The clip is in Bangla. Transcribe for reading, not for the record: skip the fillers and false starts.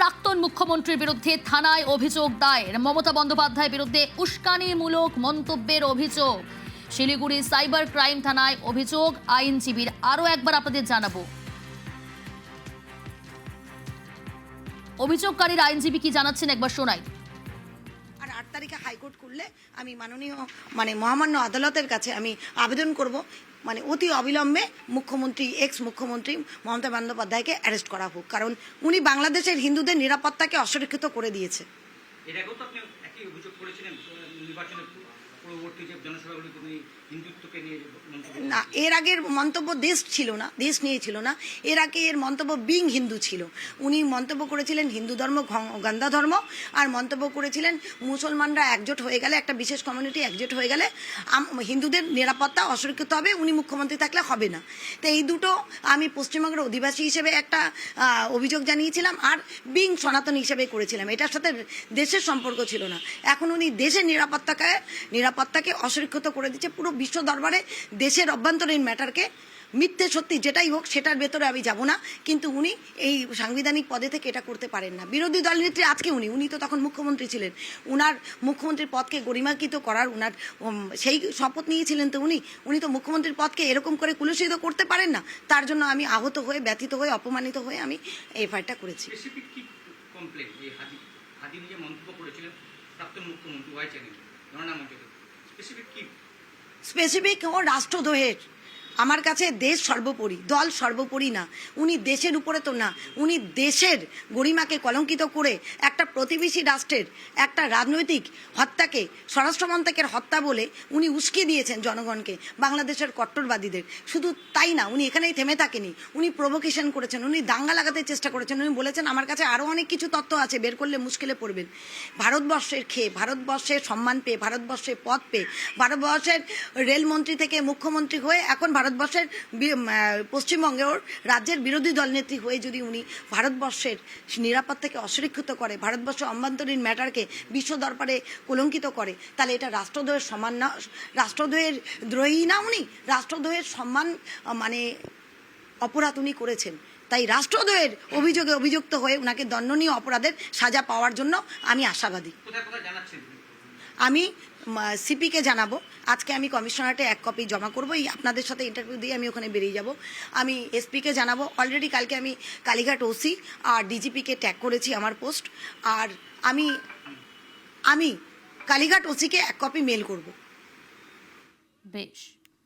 প্রাক্তন মুখ্যমন্ত্রীর বিরুদ্ধে থানায় অভিযোগ দায়ের। মমতা বন্দ্যোপাধ্যায়ের বিরুদ্ধে উস্কানিমূলক মন্তব্যের অভিযোগ। শিলিগুড়ি সাইবার ক্রাইম থানায় অভিযোগ আইনজীবীর। আরও একবার আপনাদের জানাবো অভিযোগকারীর আইনজীবী কি জানাচ্ছেন, একবার শোনাই। আর 8 তারিখে হাইকোর্ট করলে আমি মাননীয় মহামান্য আদালতের কাছে আমি আবেদন করব অতি অবিলম্বে মুখ্যমন্ত্রী এক্স মুখ্যমন্ত্রী মমতা বন্দ্যোপাধ্যায়কে অ্যারেস্ট করা হোক, কারণ উনি বাংলাদেশের হিন্দুদের নিরাপত্তাকে অসুরক্ষিত করে দিয়েছে। এর আগেও তো আপনি একই অভিযোগ করেছিলেন নির্বাচনের পূর্ববর্তী যে জনসভাগুলি তুমি হিন্দুত্বকে নিয়ে না, এর আগের মন্তব্য দেশ নিয়ে ছিল না। এর আগে এর মন্তব্য বিং হিন্দু ছিল। উনি মন্তব্য করেছিলেন হিন্দু ধর্ম গন্ধা ধর্ম, আর মন্তব্য করেছিলেন মুসলমানরা একজোট হয়ে গেলে, একটা বিশেষ কমিউনিটি একজোট হয়ে গেলে হিন্দুদের নিরাপত্তা অসুরক্ষিত হবে, উনি মুখ্যমন্ত্রী থাকলে হবে না। তো এই দুটো আমি পশ্চিমবঙ্গের অধিবাসী হিসেবে একটা অভিযোগ জানিয়েছিলাম, আর বিং সনাতন হিসেবে করেছিলাম। এটার সাথে দেশের সম্পর্ক ছিল না। এখন উনি দেশের নিরাপত্তাকে অসুরক্ষিত করে দিচ্ছে পুরো বিশ্ব দরবারে। দেশের অভ্যন্তরীণ ম্যাটারকে মিথ্যে সত্যি যেটাই হোক সেটার ভেতরে আমি যাব না, কিন্তু উনি এই সাংবিধানিক পদে থেকে এটা করতে পারেন না। বিরোধী দলনেত্রী আজকে উনি তো তখন মুখ্যমন্ত্রী ছিলেন, উনার মুখ্যমন্ত্রীর পদকে গরিমাকৃত করার উনার সেই শপথ নিয়েছিলেন। তো উনি তো মুখ্যমন্ত্রীর পদকে এরকম করে কুলুষিত করতে পারেন না। তার জন্য আমি আহত হয়ে, ব্যথিত হয়ে, অপমানিত হয়ে আমি এফআইআরটা করেছি। স্পেসিফিক ও রাষ্ট্রদ্রোহের। আমার কাছে দেশ সর্বোপরি, দল সর্বোপরি না। উনি দেশের উপরে তো না, উনি দেশের গরিমাকে কলঙ্কিত করে একটা প্রতিবেশী রাষ্ট্রের একটা রাজনৈতিক হত্যাকে স্বরাষ্ট্রমন্ত্রকের হত্যা বলে উনি উস্কে দিয়েছেন জনগণকে, বাংলাদেশের কট্টরবাদীদের। শুধু তাই না, উনি এখানেই থেমে থাকেনি, উনি প্রভোকেশন করেছেন, উনি দাঙ্গা লাগাতে চেষ্টা করেছেন। উনি বলেছেন আমার কাছে আরও অনেক কিছু তথ্য আছে, বের করলে মুশকিলে পড়বেন। ভারতবর্ষের খেয়ে, ভারতবর্ষের সম্মান পেয়ে, ভারতবর্ষের পদ পেয়ে, ভারতবর্ষের রেলমন্ত্রী থেকে মুখ্যমন্ত্রী হয়ে এখন ভারতবর্ষের পশ্চিমবঙ্গের রাজ্যের বিরোধী দলনেত্রী হয়ে যদি উনি ভারতবর্ষের নিরাপত্তাকে অসুরক্ষিত করে, ভারতবর্ষের অভ্যন্তরীণ ম্যাটারকে বিশ্ব দরবারে কলঙ্কিত করে, তাহলে এটা রাষ্ট্রদ্রোহের সমান না, রাষ্ট্রদ্রোহের দ্রোহী না, উনি রাষ্ট্রদ্রোহের সম্মান অপরাধ উনি করেছেন। তাই রাষ্ট্রদ্রোহের অভিযোগে অভিযুক্ত হয়ে ওনাকে দণ্ডনীয় অপরাধের সাজা পাওয়ার জন্য আমি আশাবাদী। আমি সিপিকে জানাবো। আজকে আমি কমিশনারেটে 1 কপি জমা করবো। এই আপনাদের সাথে ইন্টারভিউ দিয়ে আমি ওখানে বেরিয়ে যাব। আমি এসপিকে জানাবো। অলরেডি কালকে আমি কালীঘাট ওসি আর ডিজিপিকে ট্যাগ করেছি আমার পোস্ট। আর আমি কালীঘাট ওসিকে 1 কপি মেল করব। বেশ।